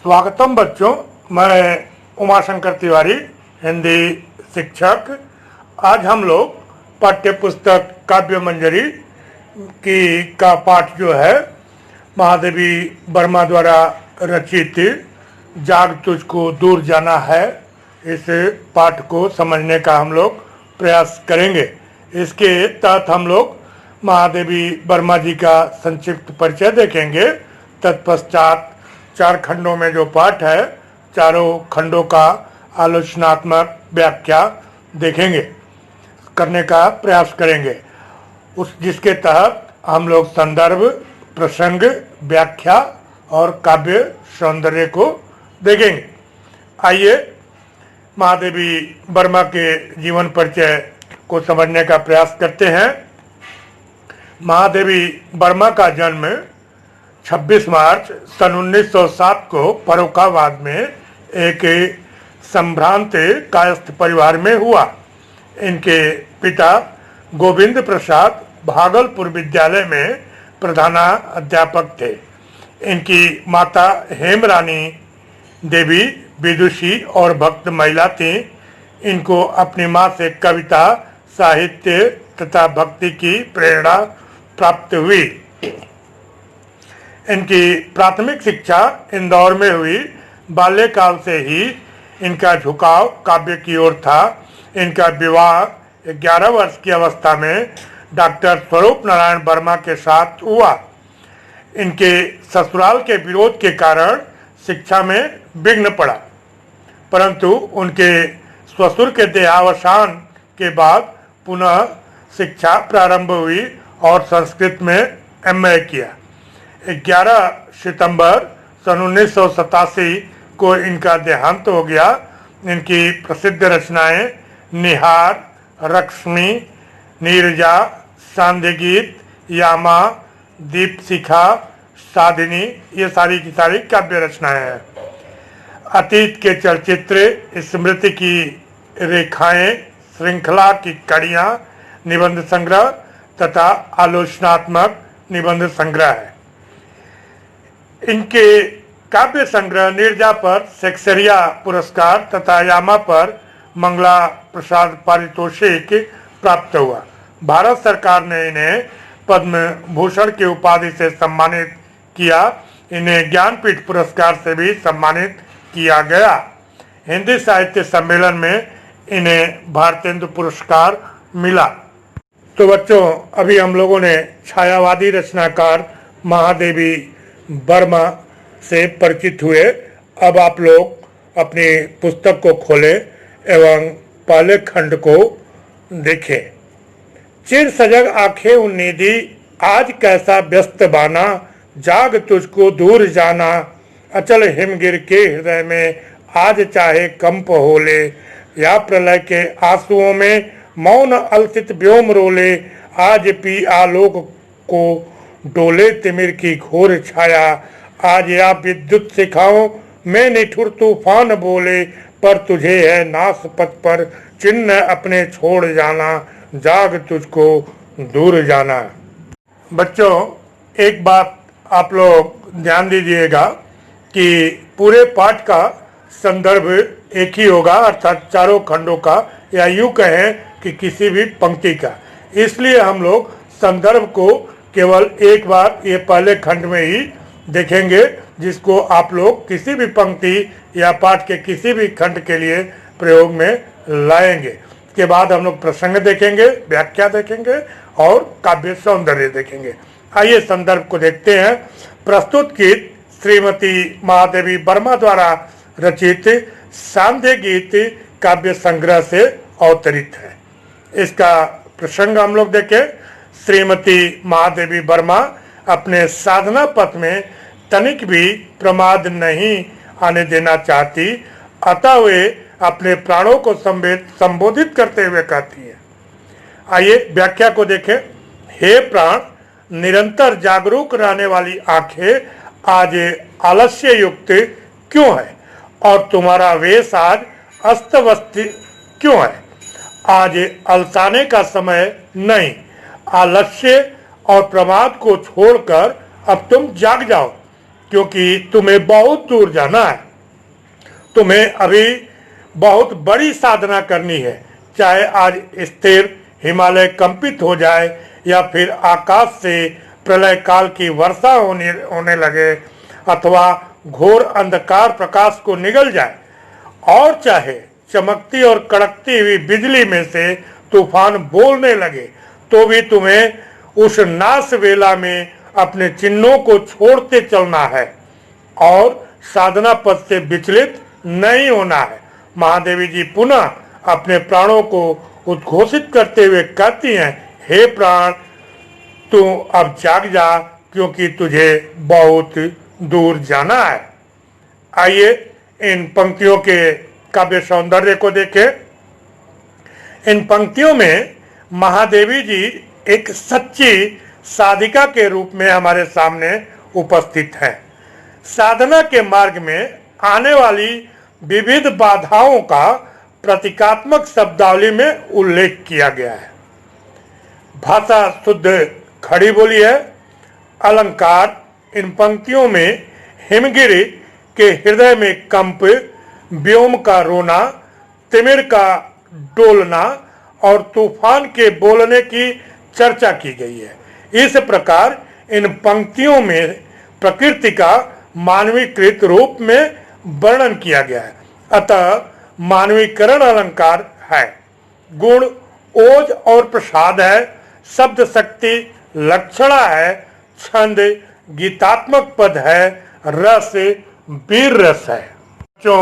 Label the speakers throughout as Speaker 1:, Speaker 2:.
Speaker 1: स्वागतम बच्चों, मैं उमाशंकर तिवारी, हिंदी शिक्षक। आज हम लोग पाठ्य पुस्तक काव्य मंजरी की का पाठ जो है महादेवी वर्मा द्वारा रचित जाग तुझको दूर जाना है, इस पाठ को समझने का हम लोग प्रयास करेंगे। इसके तहत हम लोग महादेवी वर्मा जी का संक्षिप्त परिचय देखेंगे। तत्पश्चात 4 खंडों में जो पाठ है, चारों खंडों का आलोचनात्मक व्याख्या देखेंगे, करने का प्रयास करेंगे। जिसके तहत हम लोग संदर्भ, प्रसंग, व्याख्या और काव्य सौंदर्य को देखेंगे। आइए महादेवी वर्मा के जीवन परिचय को समझने का प्रयास करते हैं। महादेवी वर्मा का जन्म 26 मार्च सन 1907 को फर्रुखाबाद में एक संभ्रांत कायस्थ परिवार में हुआ। इनके पिता गोविंद प्रसाद भागलपुर विद्यालय में प्रधानाध्यापक थे। इनकी माता हेमरानी देवी विदुषी और भक्त महिला थीं। इनको अपनी मां से कविता, साहित्य तथा भक्ति की प्रेरणा प्राप्त हुई। इनकी प्राथमिक शिक्षा इंदौर में हुई। बाल्यकाल से ही इनका झुकाव काव्य की ओर था। इनका विवाह 11 वर्ष की अवस्था में डॉक्टर स्वरूप नारायण वर्मा के साथ हुआ। इनके ससुराल के विरोध के कारण शिक्षा में विघ्न पड़ा, परंतु उनके ससुर के देहावसान के बाद पुनः शिक्षा प्रारंभ हुई और संस्कृत में एमए किया। 11 सितंबर सन 1987 को इनका देहांत हो गया। इनकी प्रसिद्ध रचनाएं निहार, रक्ष्मी, नीरजा, सांध्य गीत, यामा, दीपशिखा, साधिनी, ये सारी की सारी काव्य रचनाएं हैं। अतीत के चलचित्र, स्मृति की रेखाएं, श्रृंखला की कड़ियां, निबंध संग्रह तथा आलोचनात्मक निबंध संग्रह है। इनके काव्य संग्रह नीरजा पर शेक्सपियर पुरस्कार तथा यामा पर मंगला प्रसाद पारितोषिक प्राप्त हुआ। भारत सरकार ने इन्हें पद्म भूषण की उपाधि से सम्मानित किया। इन्हें ज्ञानपीठ पुरस्कार से भी सम्मानित किया गया। हिंदी साहित्य सम्मेलन में इन्हें भारतेंदु पुरस्कार मिला। तो बच्चों, अभी हम लोगों ने छायावादी रचनाकार महादेवी वर्मा से परिचित हुए। अब आप लोग अपनी पुस्तक को खोलें एवं पहले खंड को देखें। चिर सजग आंखें उन्नीदी, आज कैसा व्यस्त बाना, जाग तुझको दूर जाना, अचल हिमगिर के हृदय में आज चाहे कंप होले, या प्रलय के आंसुओं में मौन अलसित व्योम रोले, आज पी आलोक को डोले तिमिर की घोर छाया, आज या विद्युत शिखाओं में निठुर तूफान बोले, पर तुझे है नास पथ पर चिन्ह अपने छोड़ जाना, जाग तुझको दूर जाना। बच्चों, एक बात आप लोग ध्यान दीजिएगा कि पूरे पाठ का संदर्भ एक ही होगा, अर्थात चारों खंडों का, या यूं कहें कि किसी भी पंक्ति का। इसलिए हम लोग संदर्भ को केवल एक बार ये पहले खंड में ही देखेंगे, जिसको आप लोग किसी भी पंक्ति या पाठ के किसी भी खंड के लिए प्रयोग में लाएंगे। इसके बाद हम लोग प्रसंग देखेंगे, व्याख्या देखेंगे और काव्य सौंदर्य देखेंगे। आइए संदर्भ को देखते हैं। प्रस्तुत गीत श्रीमती महादेवी वर्मा द्वारा रचित सांध्य गीत काव्य संग्रह से अवतरित है। इसका प्रसंग हम लोग देखें। श्रीमती महादेवी वर्मा अपने साधना पथ में तनिक भी प्रमाद नहीं आने देना चाहती, अतः वे अपने प्राणों को संबोधित करते हुए कहती है। आइए व्याख्या को देखें। हे प्राण, निरंतर जागरूक रहने वाली आंखें आज आलस्य युक्त क्यों है, और तुम्हारा वेश आज अस्त व्यस्त क्यों है? आज अलसाने का समय नहीं, आलस्य और प्रमाद को छोड़कर अब तुम जाग जाओ, क्योंकि तुम्हें बहुत दूर जाना है। तुम्हें अभी बहुत बड़ी साधना करनी है, चाहे आज स्थिर हिमालय कंपित हो जाए या फिर आकाश से प्रलय काल की वर्षा होने लगे अथवा घोर अंधकार प्रकाश को निगल जाए, और चाहे चमकती और कड़कती हुई बिजली में से तूफान बोलने लगे, तो भी तुम्हें उस नाश वेला में अपने चिन्हों को छोड़ते चलना है और साधना पथ से विचलित नहीं होना है। महादेवी जी पुनः अपने प्राणों को उद्घोषित करते हुए कहती हैं, हे प्राण, तू अब जाग जा, क्योंकि तुझे बहुत दूर जाना है। आइए इन पंक्तियों के काव्य सौंदर्य को देखें। इन पंक्तियों में महादेवी जी एक सच्ची साधिका के रूप में हमारे सामने उपस्थित है। साधना के मार्ग में आने वाली विविध बाधाओं का प्रतीकात्मक शब्दावली में उल्लेख किया गया है। भाषा शुद्ध खड़ी बोली है। अलंकार इन पंक्तियों में हिमगिरी के हृदय में कंप, व्योम का रोना, तिमिर का डोलना और तूफान के बोलने की चर्चा की गई है। इस प्रकार इन पंक्तियों में प्रकृति का मानवीकृत रूप में वर्णन किया गया है। अतः मानवीकरण अलंकार है, गुण ओज और प्रसाद है, शब्द शक्ति लक्षणा है, छंद गीतात्मक पद है, रस वीर रस है। जो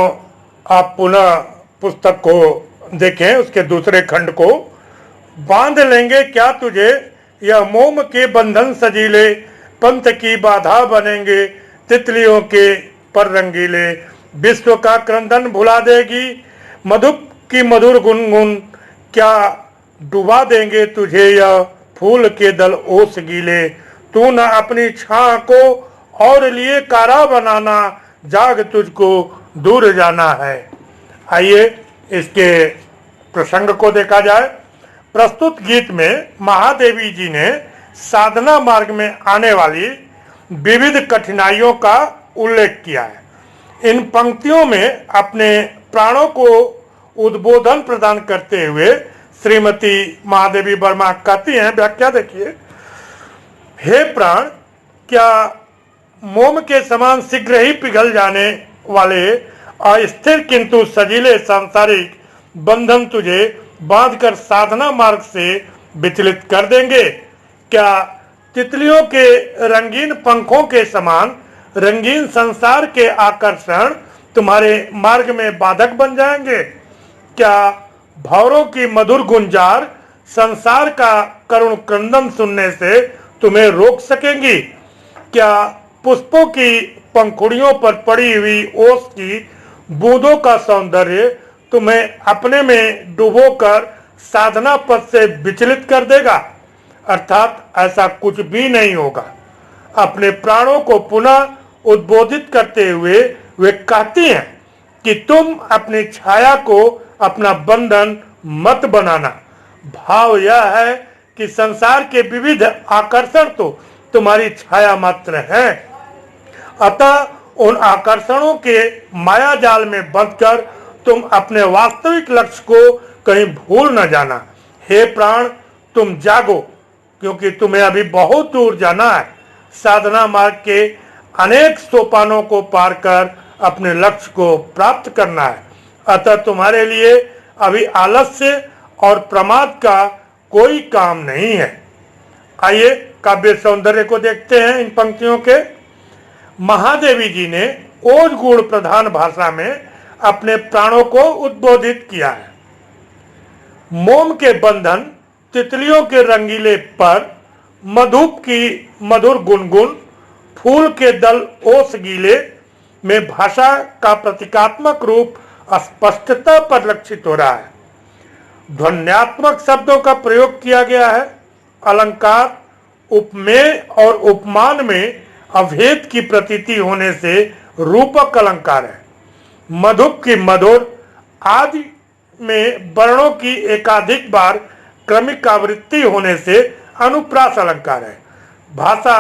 Speaker 1: आप पुनः पुस्तक को देखें, उसके दूसरे खंड को, बांध लेंगे क्या तुझे यह मोम के बंधन सजीले, पंथ की बाधा बनेंगे तितलियों के पर रंगीले, विश्व का क्रंदन भुला देगी मधुप की मधुर गुनगुन, क्या डुबा देंगे तुझे यह फूल के दल ओस गीले, तू न अपनी छां को और लिए कारा बनाना, जाग तुझको दूर जाना है। आइए इसके प्रसंग को देखा जाए। प्रस्तुत गीत में महादेवी जी ने साधना मार्ग में आने वाली विविध कठिनाइयों का उल्लेख किया है। इन पंक्तियों में अपने प्राणों को उद्बोधन प्रदान करते हुए श्रीमती महादेवी वर्मा कहती हैं, व्याख्या देखिए, हे प्राण, क्या मोम के समान शीघ्र ही पिघल जाने वाले अस्थिर किंतु सजीले सांसारिक बंधन तुझे बांधकर साधना मार्ग से विचलित कर देंगे? क्या तितलियों के रंगीन पंखों के समान रंगीन संसार के आकर्षण तुम्हारे मार्ग में बाधक बन जाएंगे? क्या भौरों की मधुर गुंजार संसार का करुण क्रंदन सुनने से तुम्हें रोक सकेंगी? क्या पुष्पों की पंखुड़ियों पर पड़ी हुई ओस की बूंदों का सौंदर्य तुम्हें अपने में डुबोकर साधना पथ से विचलित कर देगा? अर्थात ऐसा कुछ भी नहीं होगा। अपने प्राणों को पुनः उद्बोधित करते हुए वे कहती हैं कि तुम अपनी छाया को अपना बंधन मत बनाना। भाव यह है कि संसार के विविध आकर्षण तो तुम्हारी छाया मात्र है, अतः उन आकर्षणों के माया जाल में बंधकर तुम अपने वास्तविक लक्ष्य को कहीं भूल न जाना। हे प्राण, तुम जागो, क्योंकि तुम्हें अभी बहुत दूर जाना है। साधना मार्ग के अनेक सोपानों को पार कर अपने लक्ष्य को प्राप्त करना है। अतः तुम्हारे लिए अभी आलस्य और प्रमाद का कोई काम नहीं है। आइए काव्य सौंदर्य को देखते हैं इन पंक्तियों के। महादेवी जी ने ओज गुण प्रधान भाषा में अपने प्राणों को उद्बोधित किया है। मोम के बंधन, तितलियों के रंगीले पर, मधुप की मधुर गुनगुन, फूल के दल ओस गीले में भाषा का प्रतीकात्मक रूप स्पष्टता परिलक्षित हो रहा है। ध्वन्यात्मक शब्दों का प्रयोग किया गया है। अलंकार उपमेय और उपमान में अभेद की प्रतीति होने से रूपक अलंकार है। मधुप की मधुर आदि में वर्णों की एकाधिक बार क्रमिक आवृत्ति होने से अनुप्रास अलंकार है। भाषा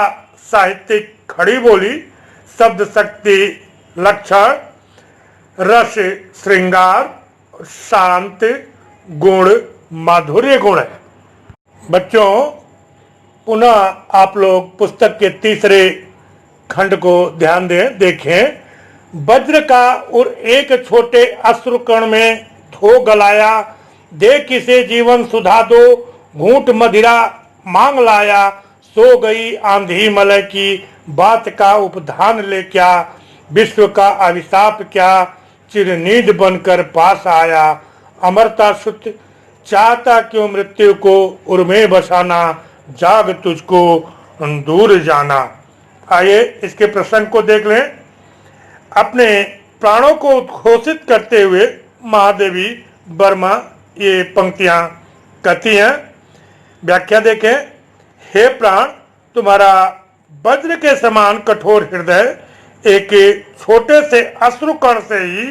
Speaker 1: साहित्यिक खड़ी बोली शब्द शक्ति लक्षण, रस श्रृंगार, शांत गुण माधुर्य गुण है। बच्चों, पुनः आप लोग पुस्तक के तीसरे खंड को ध्यान दें, देखें। वज्र का उर एक छोटे अश्रुकण में थो गलाया, दे किसे जीवन सुधा दो, घूंट मदिरा मांग लाया, सो गई आंधी मलय की, बात का उपधान ले क्या, विश्व का अभिशाप क्या, चिरनीद बनकर पास आया, अमरता सुत चाहता क्यों मृत्यु को, उर्मे बसाना जाग तुझको दूर जाना। आइए इसके प्रसंग को देख लें। अपने प्राणों को उद्घोषित करते हुए महादेवी वर्मा ये पंक्तियां कहती हैं। व्याख्या देखें। हे प्राण, तुम्हारा वज्र के समान कठोर हृदय एक छोटे से अश्रुकण से ही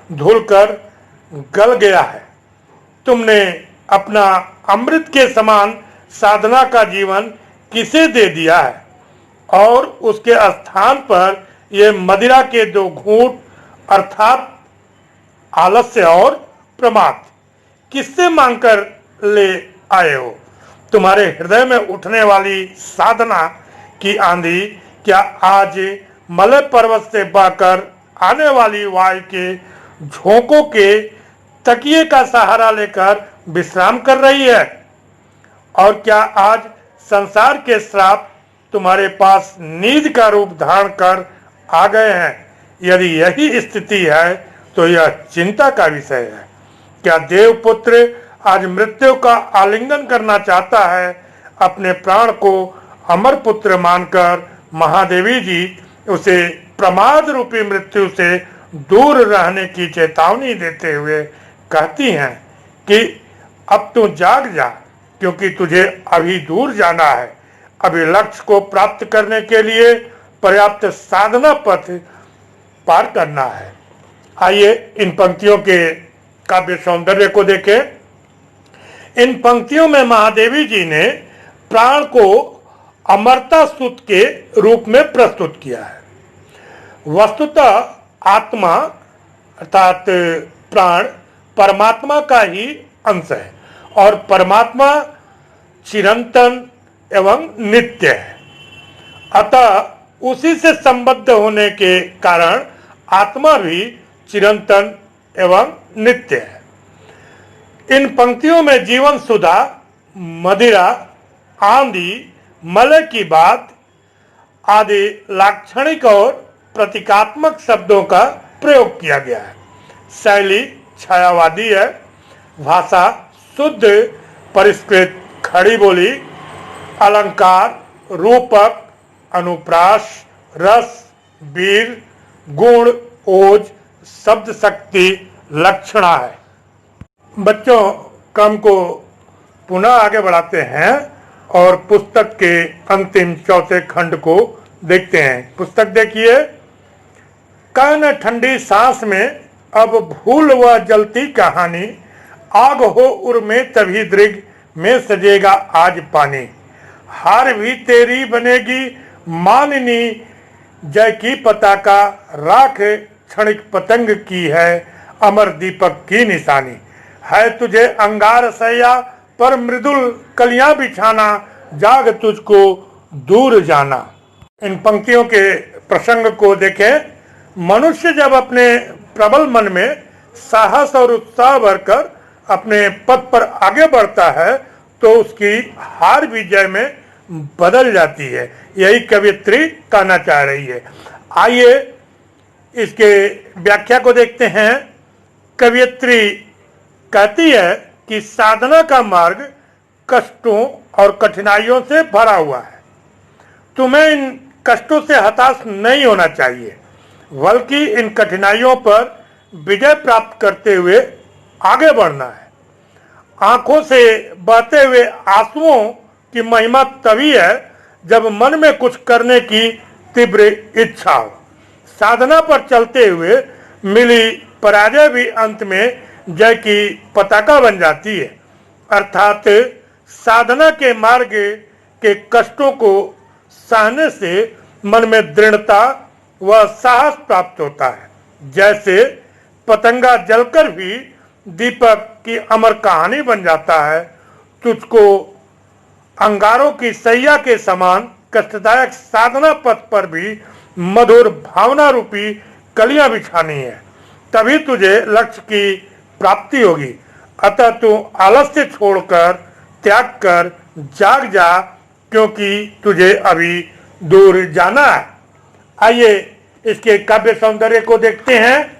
Speaker 1: धुलकर गल गया है। तुमने अपना अमृत के समान साधना का जीवन किसे दे दिया है, और उसके स्थान पर ये मदिरा के दो घूंट अर्थात आलस्य और प्रमाद किससे मांगकर ले आए हो। तुम्हारे हृदय में उठने वाली साधना की आंधी क्या आज मलय पर्वत से बहकर आने वाली वायु के झोंकों के तकिए का सहारा लेकर विश्राम कर रही है? और क्या आज संसार के श्राप तुम्हारे पास नींद का रूप धारण कर आ गए हैं? यदि यही स्थिति है तो यह चिंता का विषय है। क्या देवपुत्र आज मृत्यु का आलिंगन करना चाहता है? अपने प्राण को अमर पुत्र मानकर महादेवी जी उसे प्रमाद रूपी मृत्यु से दूर रहने की चेतावनी देते हुए कहती हैं कि अब तू जाग जा, क्योंकि तुझे अभी दूर जाना है। अभी लक्ष्य को प्राप्त करने के लिए पर्याप्त साधना पथ पार करना है। आइए इन पंक्तियों के काव्य सौंदर्य को देखें। इन पंक्तियों में महादेवी जी ने प्राण को अमरता सुत के रूप में प्रस्तुत किया है। वस्तुतः आत्मा अर्थात प्राण परमात्मा का ही अंश है, और परमात्मा चिरंतन एवं नित्य है। अतः उसी से संबद्ध होने के कारण आत्मा भी चिरंतन एवं नित्य है। इन पंक्तियों में जीवन सुधा, मदिरा, आंधी, मलय की बात आदि लाक्षणिक और प्रतीकात्मक शब्दों का प्रयोग किया गया है। शैली छायावादी है, भाषा शुद्ध परिष्कृत खड़ी बोली, अलंकार, रूपक, अनुप्रास, रस, वीर, गुण, ओज, शब्द शक्ति, लक्षणा है। बच्चों, क्रम को पुनः आगे बढ़ाते हैं और पुस्तक के अंतिम चौथे खंड को देखते हैं। पुस्तक देखिए। कान ठंडी सांस में अब भूल व जलती कहानी, आग हो उर में तभी दृग में सजेगा आज पानी, हार भी तेरी बनेगी माननी, जय की पताका राख क्षणिक पतंग की है, अमर दीपक की निशानी, है तुझे अंगार सैया पर मृदुल कलियां बिछाना, जाग तुझको दूर जाना। इन पंक्तियों के प्रसंग को देखें। मनुष्य जब अपने प्रबल मन में साहस और उत्साह भरकर अपने पथ पर आगे बढ़ता है तो उसकी हार भी जय में बदल जाती है। यही कवियत्री कहना चाह रही है। आइए इसके व्याख्या को देखते हैं। कवियत्री कहती है कि साधना का मार्ग कष्टों और कठिनाइयों से भरा हुआ है। तुम्हें इन कष्टों से हताश नहीं होना चाहिए, बल्कि इन कठिनाइयों पर विजय प्राप्त करते हुए आगे बढ़ना है। आंखों से बहते हुए आंसुओं की महिमा तभी है जब मन में कुछ करने की तीव्र इच्छा हो। साधना पर चलते हुए मिली पराजय भी अंत में जय की पताका बन जाती है। अर्थात साधना के मार्ग के कष्टों को सहने से मन में दृढ़ता, वह साहस प्राप्त होता है। जैसे पतंगा जलकर भी दीपक की अमर कहानी बन जाता है, तुझको अंगारों की सैया के समान कष्टदायक साधना पथ पर भी मधुर भावना रूपी कलियां बिछानी है, तभी तुझे लक्ष्य की प्राप्ति होगी। अतः तू आलस्य छोड़कर त्याग कर जाग जा, क्योंकि तुझे अभी दूर जाना है। आइए इसके काव्य सौंदर्य को देखते हैं।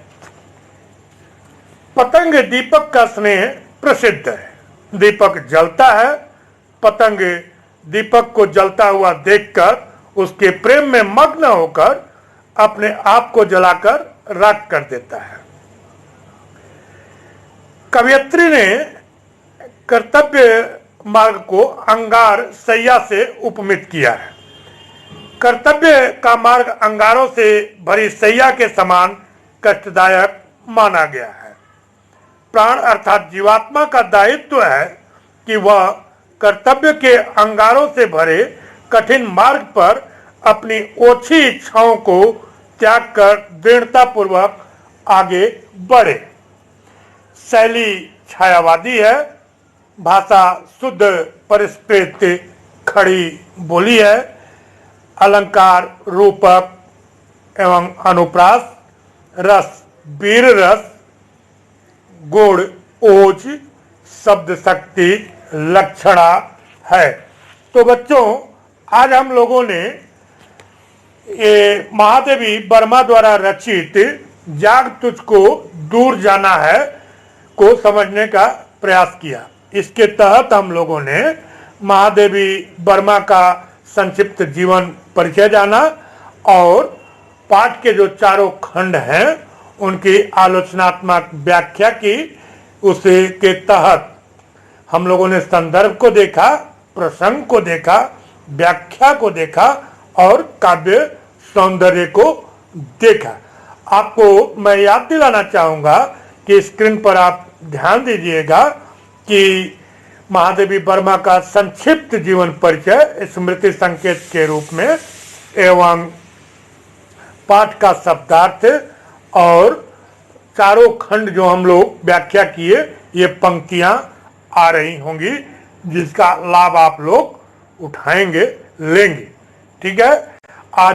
Speaker 1: पतंग दीपक का स्नेह प्रसिद्ध है। दीपक जलता है, पतंग दीपक को जलता हुआ देखकर उसके प्रेम में मग्न होकर अपने आप को जलाकर राख कर देता है। कवयित्री ने कर्तव्य मार्ग को अंगार सैया से उपमित किया है। कर्तव्य का मार्ग अंगारों से भरी सैया के समान कष्टदायक माना गया है। प्राण अर्थात जीवात्मा का दायित्व है कि वह कर्तव्य के अंगारों से भरे कठिन मार्ग पर अपनी ओछी इच्छाओं को त्याग कर दृढ़ता पूर्वक आगे बढ़े। शैली छायावादी है, भाषा शुद्ध परिस्फुट खड़ी बोली है, अलंकार रूपक एवं अनुप्रास, रस वीर रस, गुण ओज, शब्द शक्ति लक्षणा है। तो बच्चों, आज हम लोगों ने ये महादेवी वर्मा द्वारा रचित जाग तुझको दूर जाना है को समझने का प्रयास किया। इसके तहत हम लोगों ने महादेवी वर्मा का संक्षिप्त जीवन परिचय जाना और पाठ के जो चारों खंड हैं उनकी आलोचनात्मक व्याख्या की। उसे के तहत हम लोगों ने संदर्भ को देखा, प्रसंग को देखा, व्याख्या को देखा और काव्य सौंदर्य को देखा। आपको मैं याद दिलाना चाहूंगा कि स्क्रीन पर आप ध्यान दीजिएगा कि महादेवी वर्मा का संक्षिप्त जीवन परिचय स्मृति संकेत के रूप में एवं पाठ का शब्दार्थ और चारों खंड जो हम लोग व्याख्या किए, ये पंक्तियां आ रही होंगी जिसका लाभ आप लोग उठाएंगे, लेंगे। ठीक है। आज